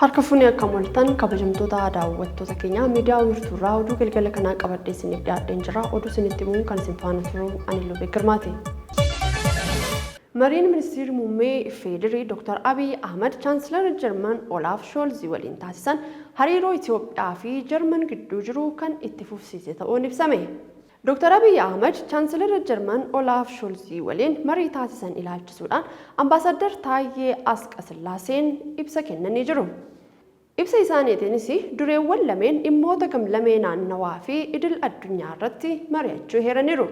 Harka fuunee akka mul'atan kabajamtoota daawwattoota keenya miidiyaa wiirtuurraa oduu galgala kanaa qabadhee isiniif dhiyaadheen jira. Oduu isinitti himuun kan isin faana turu ani Lubee Girmaati. Mariin Ministeerri Muummee Federaalaa Dr. Abiy Ahmed Chaansilar Jarman Olaaf Shoolz waliin taasisan hariiroo Itoophiyaa fi Jarman gidduu jiru kan itti fufsiise ta'uun ibsame. Dr. Abiy Ahmed Chaansilar Jarman Olaaf Shoolz waliin marii taasisan ilaalchisuudhaan Ambaasaddar Taayyee Asqasillaaseen ibsa kennanii jiru. Ibsa isaaniitiinis dureewwan lameen dhimmoota gamlamee naannawaa fi idil addunyaa irratti mari'achuu heeraniiru.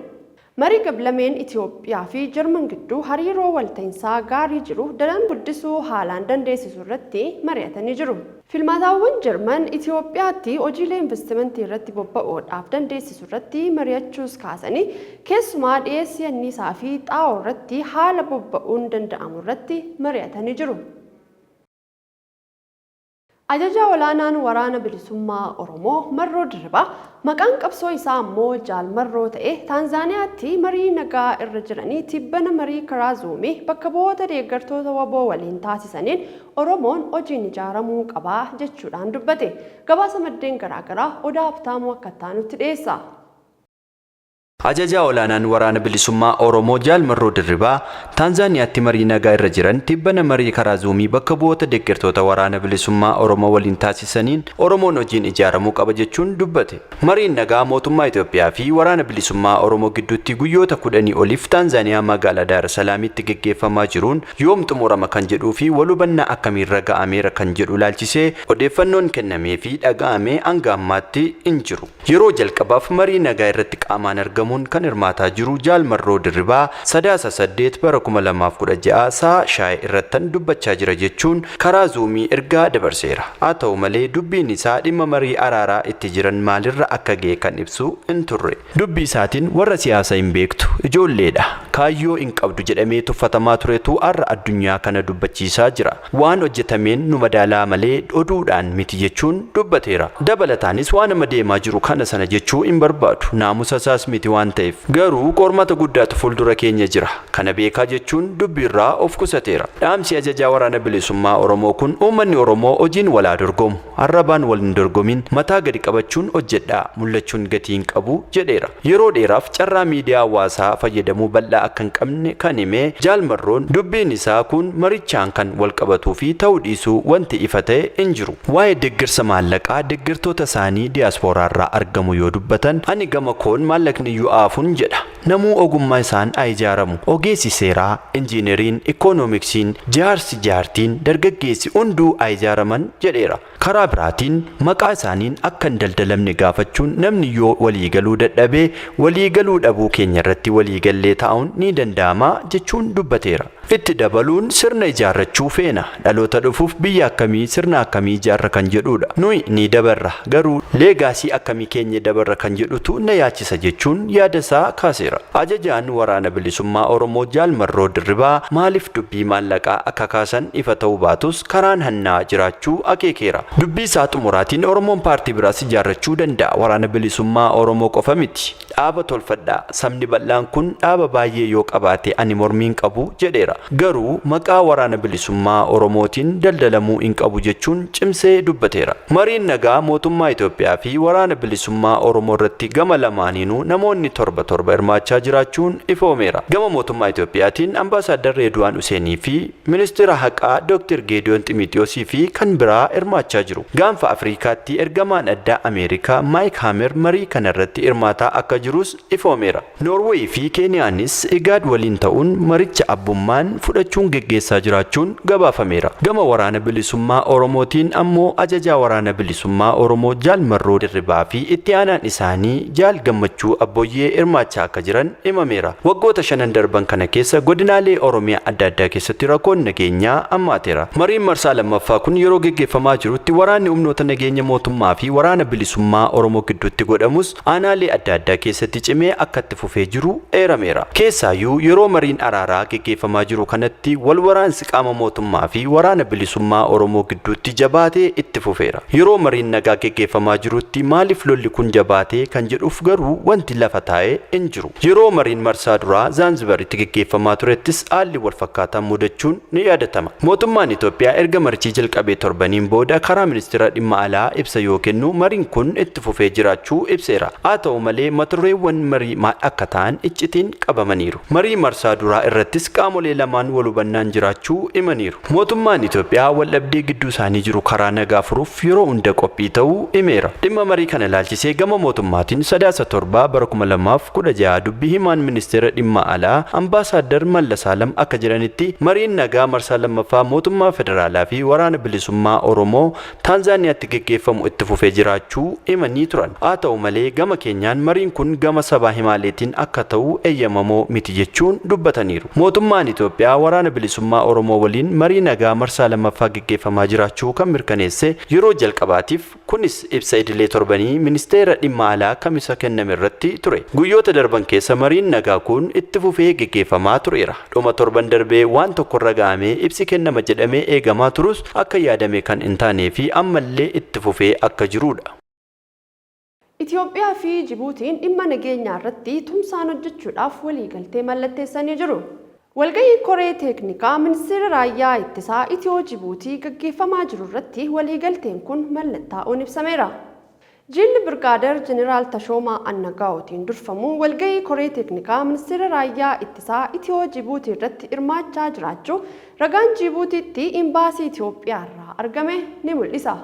Marii gamlameen Itoophiyaa fi Jarman gidduu hariiroo walta'iinsaa gaarii jiru daran guddisuu haalaan dandeessisu irratti mari'atanii jiru. Filmaataawwan Jarman Itoophiyaatti hojiilee investimentii irratti bobba'uudhaaf dandeessisu irratti mari'achuus kaasanii keessumaa dhiyeessii anniisaa fi xaa'oo irratti haala bobba'uun danda'amu irratti mari'atanii jiru. Ajajaa olaanaan waraana bilisummaa Oromoo Marroo Dirribaa maqaan qabsoo isaa ammoo Jaal Marroo ta'e Taanzaaniyaatti marii nagaa irra jiranii tibbana marii karaa zuumii bakka bu'oota deeggartoota waboo waliin taasisaniin Oromoon hojiin ijaaramuu qabaa jechuudhaan dubbate. Gabaasa maddeen garaagaraa Odaa Habtaamuu akka taanutti dhiyeessa. Ajajaa olaanaan waraana bilisummaa Oromoo Jaal Marroo Dirribaa Taanzaaniyaatti marii nagaa irra jiran tibbana marii karaa zuumii bakka bu'oota deeggartoota waraana bilisummaa Oromoo waliin taasisaniin Oromoon hojiin ijaaramuu qaba jechuun dubbate. Mariin nagaa mootummaa Itoophiyaa fi waraana bilisummaa Oromoo gidduutti guyyoota 10 oliif Taanzaaniyaa magaalaa Daar es Salaamitti gaggeeffamaa jiruun yoom xumurama kan jedhuu fi walhubannaa akkamiirra ga'ameera kan jedhu ilaalchisee odeeffannoon kennamee fi dhaga'amee hanga ammaatti hin jiru. Yeroo jalqabaaf marii nagaa irratti qaamaan argamu kan hirmaataa jiru Jaal Marroo Dirribaa Sadaasa 8 bara 2016 saa shaayii irrattan dubbachaa jira jechuun karaa zuumii ergaa dabarseera. Haa ta'u malee dubbiin isaa dhimma marii araaraa itti jiran maalirra akka ga'e kan ibsu hin turre. Dubbii isaatiin warra siyaasa hin beektu ijoolleedha kaayyoo hin qabdu jedhamee tuffatamaa turetu har'a addunyaa kana dubbachiisaa jira. Waan hojjetameen nu madaalaa malee oduudhaan miti jechuun dubbateera. Dabalataanis waan amma deemaa jiru kana sana jechuu hin barbaadu. Naamusa isaas miti waan ta'eef garuu qormata guddaatu fuuldura keenya jira. Kana beekaa jechuun dubbiirraa of qusateera. Dhaamsi ajajaa waraana bilisummaa Oromoo kun uummanni Oromoo hojiin walaa dorgomu arrabaan wal hin dorgomin mataa gadi qabachuun hojjedhaa mul'achuun gatii hin qabu jedheera. Yeroo dheeraaf carraa miidiyaa hawaasaa fayyadamuu bal'aa akka hin qabne kan himee Jaal Marroon dubbiin isaa kun marichaan kan wal qabatuu fi ta'uu dhiisuu wanti ifa ta'e hin jiru. Waa'ee deeggarsa maallaqaa deeggartoota isaanii diyaaspooraarraa argamu yoo dubbatan ani gama koon maallaqni yu'aafuun jedha. Namuu ogummaa isaan ijaaramu. Ogeessi seeraa, injiineriin, ikoonomiksiin, jaartiin, dargaggeessi hunduu ijaaraman jedheera. Karaa biraatiin maqaa isaaniin akka hin daldalamne gaafachuun namni yoo waliigaluu dadhabee waliigaluu dhabuu keenya irratti waliigallee taa'uun ni danda'ama jechuun dubbateera. Itti dabaluun sirna ijaarrachuu feena. Dhaloota dhufuuf biyya akkamii sirna akkamii ijaarra kan jedhudha. Nuyi ni dabarra garuu leegaasii akkamii keenya dabarra kan jedhutu na yaachisa jechuun yaada isaa kaaseera. Ajajaan waraana bilisummaa Oromoo Jaal Marroo Dirribaa maaliif dubbii maallaqaa akka kaasan ifa ta'uu baatus karaan hannaa jiraachuu akeekeera. Dubbii isaa xumuraatiin Oromoon paartii biraas ijaarrachuu danda'a. Waraana bilisummaa Oromoo qofa miti. Dhaaba tolfadhaa. Sabni bal'aan kun dhaaba baay'ee yoo qabaate ani mormiin qabu jedheera. Garuu maqaa waraana bilisummaa Oromootiin daldalamuu hin qabu jechuun cimsee dubbateera. Mariin nagaa mootummaa Itoophiyaa fi waraana bilisummaa Oromoo irratti gama lamaaniinuu namoonni torba hirmaachaa jiraachuun ifoomeera. Gama mootummaa Itoophiyaatiin Ambaasaddar Reedwaan Huseenii fi Ministeera Haqaa Dr. Geediyoon Ximiitiyoosii fi kan biraa hirmaachaa jiru. Gaanfa Afrikaatti ergamaan addaa Ameerikaa Maayik Haamer marii kana irratti hirmaataa akka jirus ifoomeera. Noorweey fi Keeniyaanis IGAD waliin ta'uun maricha abbummaan fudhachuun geggeessaa jiraachuun gabaafameera. Gama waraana bilisummaa Oromootiin ammoo ajajaa waraana bilisummaa Oromoo Jaal Marroo Dirribaa fi itti aanaan isaanii Jaal Gammachuu Abbooyyee hirmaachaa akka jiran himameera. Waggoota 5 darban kana keessa godinaalee Oromiyaa adda addaa keessatti rakkoon nageenyaa hammaateera. Mariin marsaa lammaffaa kun yeroo geggeeffamaa jirutti waraanni humnoota nageenya mootummaa fi waraana bilisummaa Oromoo gidduutti godhamus aanaalee adda addaa keessatti cimee akka itti fufee jiru eerameera. Keessaayyuu yeroo mariin araaraa geggeeffamaa jiru jiru kanatti wal waraansi qaama mootummaa fi waraana bilisummaa Oromoo gidduutti jabaatee itti fufeera. Yeroo mariin nagaa geggeeffamaa jirutti maaliif lolli kun jabaatee kan jedhuuf garuu wanti lafa taa'ee hin jiru. Yeroo mariin marsaa duraa Zanzibaritti geggeeffamaa turettis haalli wal fakkaataan mudachuun ni yaadatama. Mootummaan Itoophiyaa erga marichi jalqabee torbaniin booda karaa ministeera dhimma alaa ibsa yoo kennu mariin kun itti fufee jiraachuu ibseera. Haa ta'u malee mata-dureewwan marii maal akka ta'an iccitiin qabamaniiru. Marii marsaa duraa irrattis qaamolee lamaan wal hubannaan jiraachuu himaniiru. Mootummaan Itoophiyaa waldhabdee gidduu isaanii jiru karaa nagaa furuuf yeroo hunda qophii ta'uu himeera. Dhimma marii kana ilaalchisee gama mootummaatiin sadaasa torbaa bara 2016 dubbii himaan ministeera dhimma alaa Ambaasaadder Mallas Alam akka jedhanitti mariin nagaa marsaa lammaffaa mootummaa federaalaa fi waraana bilisummaa Oromoo Taanzaaniyaatti geggeeffamu itti fufee jiraachuu himanii turan. Haa ta'u malee gama keenyaan mariin kun gama sabaa himaaleetiin akka ta'u eeyyamamoo miti jechuun dubbataniiru. Mootummaan Itoophiyaa waraana bilisummaa Oromoo waliin marii nagaa marsaa lammaffaa geggeeffamaa jiraachuu kan mirkaneesse yeroo jalqabaatiif kunis ibsa idilee torbanii ministeera dhimma alaa kamisa kenname irratti ture. Guyyoota darban keessa mariin nagaa kun itti fufee geggeeffamaa tureera. Dhuma torban darbee waan tokkorra ga'amee ibsi kennama jedhamee eegamaa turus akka yaadame kan hin taanee fi ammallee itti fufee akka jirudha. Itoophiyaa fi Jibuutiin dhimma nageenyaa irratti tumsaan hojjechuudhaaf waliigaltee mallatteessanii jiru. Walgahii Koree Teeknikaa Ministeera Raayyaa Ittisaa Itiyoo Jibuutii gaggeeffamaa jiru irratti waliigalteen kun mallattaa'uun ibsameera. Jilli Birgaader Jeneraal Tashoomaa Annagaa'ootiin durfamu walgahii Koree Teeknikaa Ministeera Raayyaa Ittisaa Itiyoo Jibuutii irratti hirmaachaa jiraachuu ragaan Jibuutiitti imbaasii Itoophiyaa irraa argame ni mul'isa.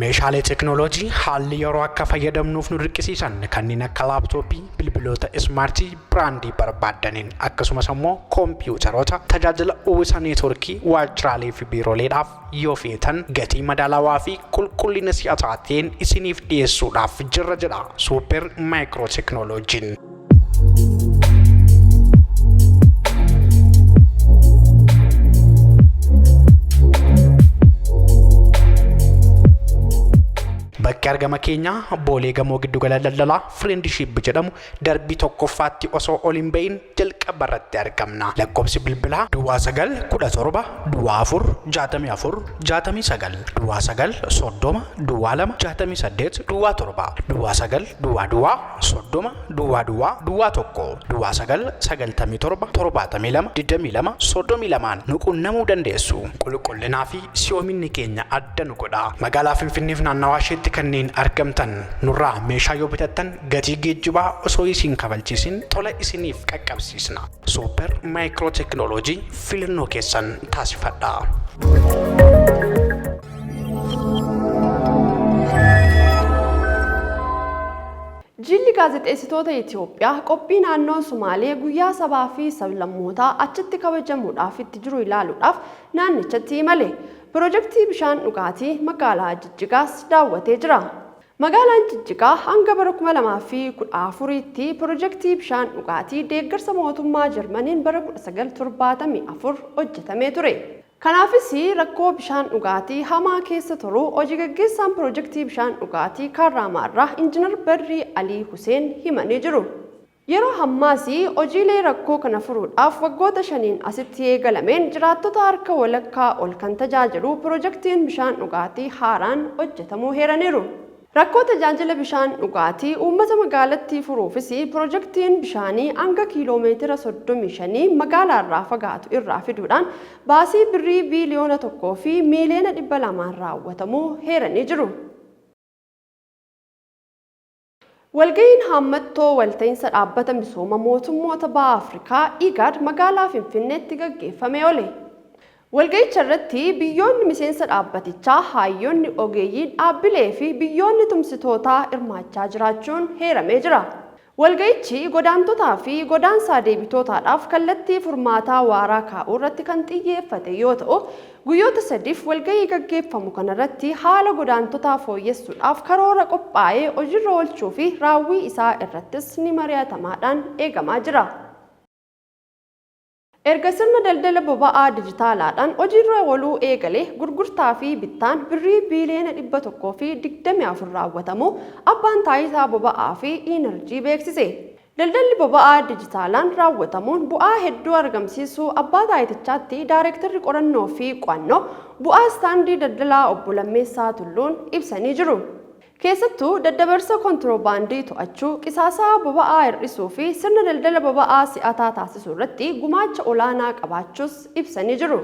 meeshaalee teknooloojii haalli yeroo akka fayyadamnuuf nu dirqisiisan kanneen akka laaptooppii, bilbiloota ismaartii biraandii barbaadaniin akkasumas immoo koompiyuuteroota tajaajila uwwisa neetworkii waajjiraalee fi biirooleedhaaf yoo feetan gatii madaalawaa fi qulqullina si'ataa ta'een isiniif dhiyeessuudhaaf jirra jedha Super Micro Technology. Bakki argama keenya boolee gamoo giddu gala daldalaa Friendship jedhamu darbii tokkoffaatti osoo ol hin bahin jalqaba irratti argamna. Lakkoofsi bilbilaa 917 464 69 930 268 7 9 30 997 nuqunnamuu dandeessu. Qulqullinaa fi si'oominni keenya adda nu godha. Magaalaa Finfinneef naannawaa isheetti kanneen argamtan nurraa meeshaa yoo bitattan gatii geejjibaa osoo isin kabalchiisin tola isiniif qaqqabsiisna. Super Micro Technology filannoo keessan taasifadha. Jilli gaazexeessitoota Itoophiyaa qophii naannoo Sumaalee guyyaa sabaa fi sablammootaa achitti kabajamuudhaaf itti jiru ilaaluudhaaf naannichatti imale. Pirojektii bishaan dhugaatii magaalaa Jijjigaas daawwatee jira. Magaalaan Jijjigaa hanga bara 2014tti pirojektii bishaan dhugaatii deeggarsa mootummaa Jarmaniin bara 1974 hojjetamee ture. Kanaafis rakkoo bishaan dhugaatii hamaa keessa turu hojii gaggeessaan pirojektii bishaan dhugaatii Kaarraamaarraa Injiinar Barrii Alii Huseen himanii jiru. Yeroo hammaasii hojiilee rakkoo kana furuudhaaf waggoota 5 asitti eegalameen jiraattota harka walakkaa ol kan tajaajilu pirojektiin bishaan dhugaatii haaraan hojjetamuu heeraniiru. Rakkoo tajaajila bishaan dhugaatii uummata magaalattii furuufis pirojektiin bishaanii hanga kiiloomeetira 35 magaalaarraa fagaatu irraa fiduudhaan baasii birrii biiliyoona 1 fi miiliyoona 200 raawwatamuu heeranii jiru. Walga'iin hammattoo walta'iinsa dhaabbata misooma mootummoota baha Afrikaa IGAD magaalaa Finfinneetti gaggeeffamee oole. Walga'icha irratti biyyoonni miseensa dhaabbatichaa hayyoonni ogeeyyiin dhaabbilee fi biyyoonni tumsitootaa hirmaachaa jiraachuun heeramee jira. Walga'ichi godaantotaa fi godaansaa deebitootaadhaaf kallattii furmaataa waaraa kaa'uu irratti kan xiyyeeffate yoo ta'u, guyyoota 3 walga'ii gaggeeffamu kanarratti haala godaantotaa fooyyessuudhaaf karoora qophaa'ee hojiirra oolchuu fi raawwii isaa irrattis ni mari'atamaadhaan eegamaa jira. Erga sirna daldala boba'aa dijitaalaadhaan hojiirra ooluu eegalee gurgurtaa fi bittaan birrii biiliyoona 124 raawwatamu abbaan taayitaa boba'aa fi Inerjii beeksise. Daldalli boba'aa dijitaalaan raawwatamuun bu'aa hedduu argamsiisuu abbaa taayitichaatti Daayirektarri qorannoo fi qo'annoo bu'aa istaandii daldalaa obbo Lammeessaa Tulluun ibsanii jiru. Keessattuu daddabarsa kontiroobaandii to'achuu, qisaasaa boba'aa hir'isuu fi sirna daldala boba'aa si'ataa taasisuu irratti gumaacha olaanaa qabaachuus ibsanii jiru.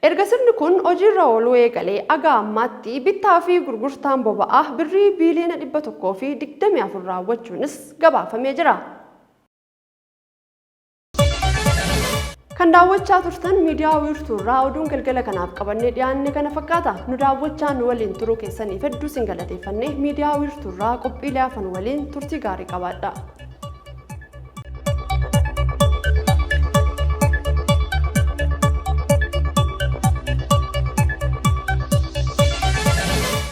Erga sirni kun hojiirra ooluu eegalee aga ammaatti bittaa fi gurgurtaan boba'aa birrii biiliyoona 124 raawwachuunis gabaafamee jira. Kan daawwachaa turtan miidiyaa wiirtuurraa oduun galgala kanaaf qabannee dhiyaanne kana fakkaata. Nu daawwachaa nu waliin turuu keessaniif hedduu sin galateeffannee miidiyaa wiirtuurraa qophiilee hafan waliin turtii gaarii qabaadha.